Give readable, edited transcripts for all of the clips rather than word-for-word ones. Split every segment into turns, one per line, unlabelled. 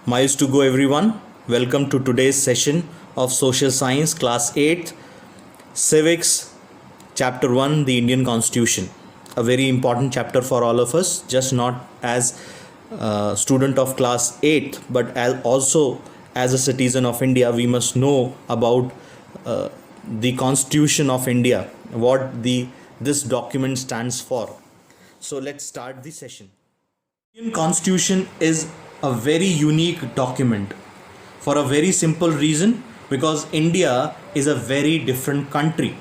Miles to go, everyone. Welcome to today's session of Social Science, Class 8, Civics, Chapter 1, the Indian Constitution. A very important chapter for all of us, just not as a student of Class 8, but also as a citizen of India. We must know about the Constitution of India, what this document stands for. So let's start the session. Indian Constitution is a very unique document for a very simple reason, because India is a very different country.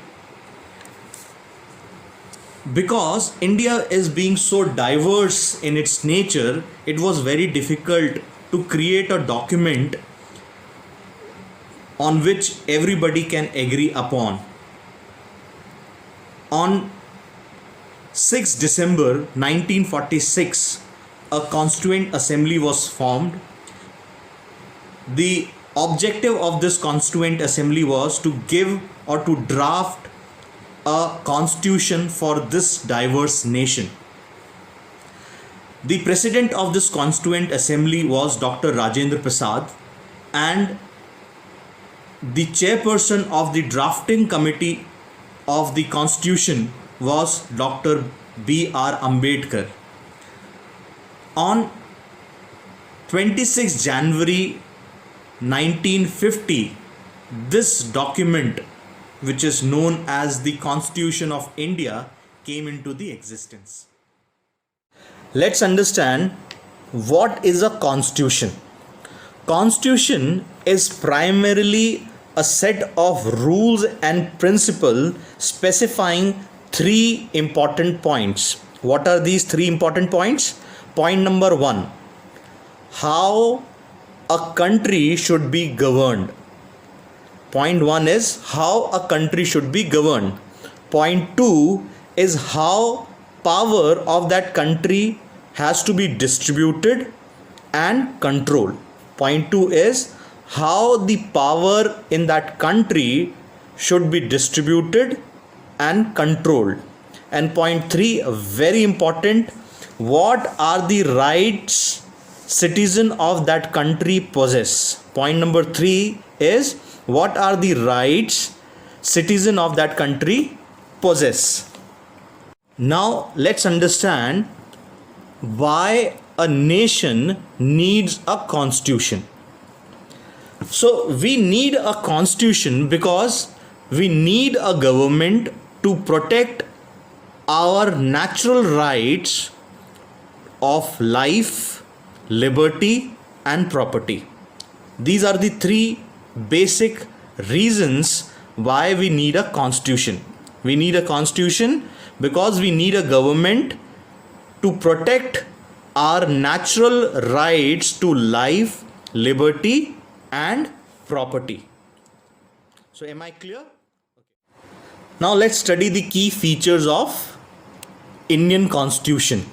Because India is being so diverse in its nature, it was very difficult to create a document on which everybody can agree upon. On 6 December 1946, a Constituent Assembly was formed. The objective of this Constituent Assembly was to give or to draft a constitution for this diverse nation. The president of this Constituent Assembly was Dr. Rajendra Prasad, and the chairperson of the drafting committee of the constitution was Dr. B.R. Ambedkar. On 26 January 1950, this document, which is known as the Constitution of India, came into the existence. Let's understand what is a constitution. Constitution is primarily a set of rules and principles specifying three important points. What are these three important points? Point number 1, how a country should be governed. Point 1 is how a country should be governed. Point 2 is how power of that country has to be distributed and controlled. Point 2 is how the power in that country should be distributed and controlled. And point 3, very important, what are the rights citizen of that country possess. Point number 3 is what are the rights citizen of that country possess. Now let's understand why a nation needs a constitution. So we need a constitution because we need a government to protect our natural rights of life, liberty and property. These are the three basic reasons why we need a constitution. We need a constitution because we need a government to protect our natural rights to life, liberty and property. So am I clear? Now let's study the key features of Indian Constitution.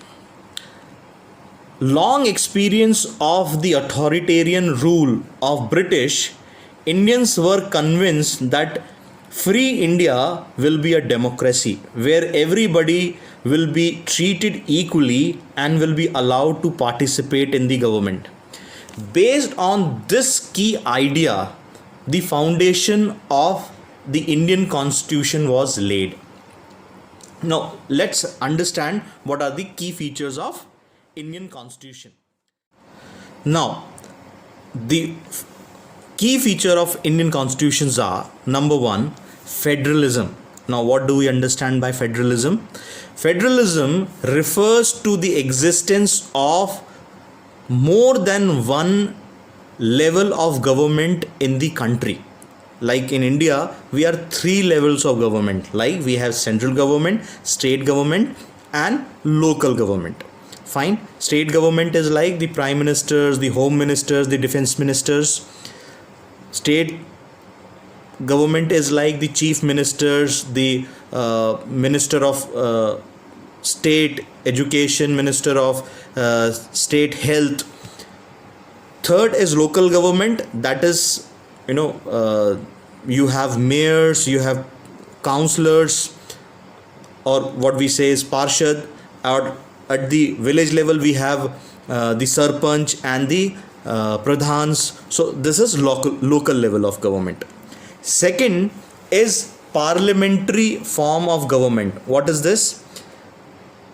Long experience of the authoritarian rule of British, Indians were convinced that free India will be a democracy where everybody will be treated equally and will be allowed to participate in the government. Based on this key idea, the foundation of the Indian Constitution was laid. Now let's understand what are the key features of Indian Constitution. Now, the key feature of Indian constitutions are, number 1, federalism. Now, what do we understand by federalism? Federalism refers to the existence of more than one level of government in the country. Like in India, we are 3 levels of government. Like we have central government, state government and local government. Fine. State government is like the prime ministers, the home ministers, the defense ministers. State government is like the chief ministers, the minister of state education, minister of state health. Third is local government. That is, you have mayors, you have councillors, or what we say is parshad, or at the village level we have the sarpanch and the pradhans. So this is local level of government. Second is parliamentary form of government. What is this?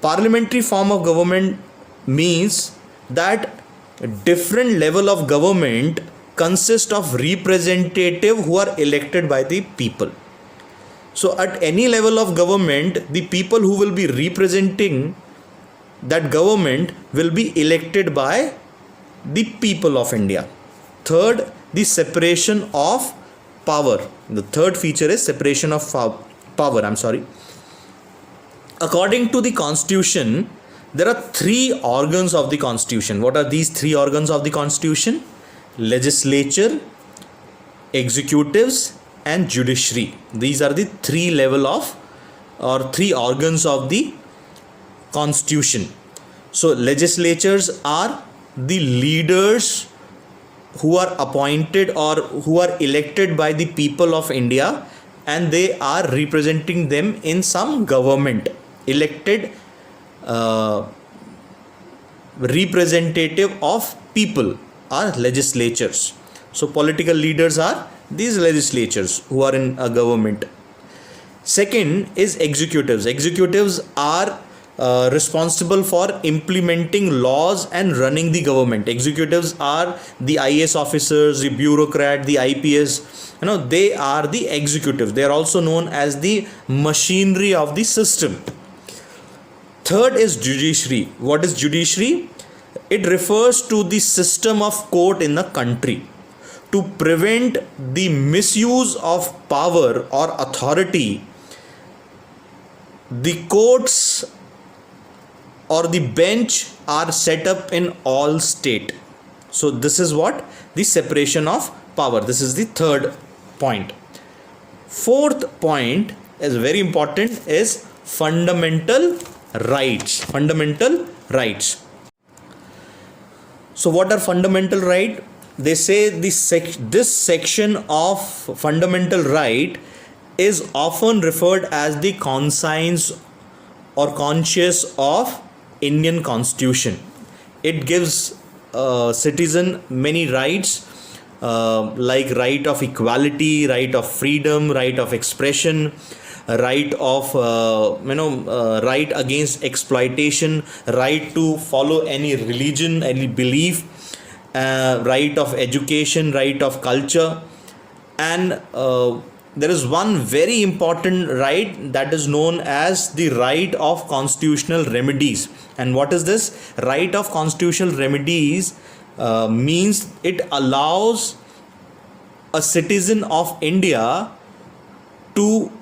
Parliamentary form of government means that different level of government consist of representative who are elected by the people. So at any level of government, the people who will be representing that government will be elected by the people of India. Third, the separation of power. The third feature is separation of power. According to the constitution, there are three organs of the constitution. What are these three organs of the constitution? Legislature, executives, and judiciary. These are the three level of or three organs of the constitution. So legislatures are the leaders who are appointed or who are elected by the people of India, and they are representing them in some government. Elected representative of people are legislatures. So political leaders are these legislatures who are in a government. Second is executives. Executives are responsible for implementing laws and running the government. Executives are the IAS officers, the bureaucrat, the IPS. They are the executives. They are also known as the machinery of the system. Third is judiciary. What is judiciary? It refers to the system of court in the country. To prevent the misuse of power or authority, the courts or the bench are set up in all state. So this is what the separation of power. This is the third point. Fourth point is very important, is fundamental rights. Fundamental rights. So what are fundamental rights? They say this section of fundamental right is often referred as the conscience or conscience of Indian Constitution. It gives citizen many rights, like right of equality, right of freedom, right of expression, right of right against exploitation, right to follow any religion, any belief, right of education, right of culture. And there is one very important right that is known as the right of constitutional remedies. And what is this? Right of constitutional remedies means it allows a citizen of India to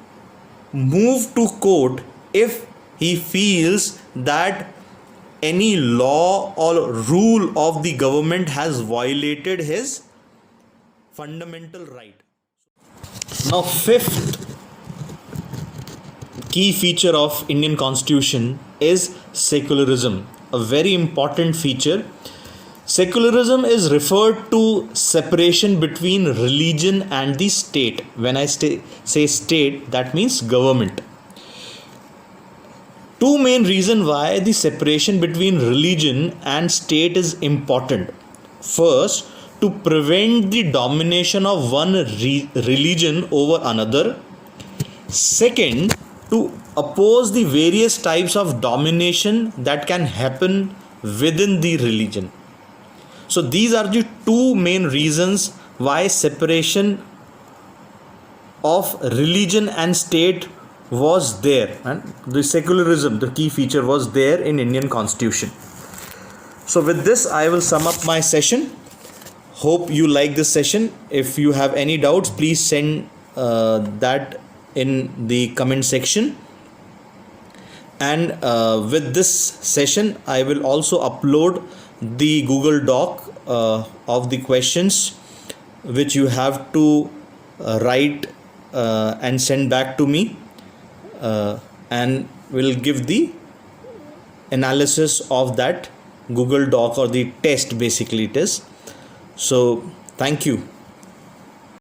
move to court if he feels that any law or rule of the government has violated his fundamental right. Now, fifth key feature of Indian Constitution is secularism, a very important feature. Secularism is referred to separation between religion and the state. When I say state, that means government. Two main reasons why the separation between religion and state is important. First, to prevent the domination of one religion over another. Second, to oppose the various types of domination that can happen within the religion. So these are the two main reasons why separation of religion and state was there, and the secularism, the key feature, was there in Indian Constitution. So with this, I will sum up my session. Hope you like this session. If you have any doubts, please send that in the comment section. And with this session, I will also upload the Google Doc of the questions which you have to write and send back to me, and will give the analysis of that Google Doc, or the test basically it is. So thank you.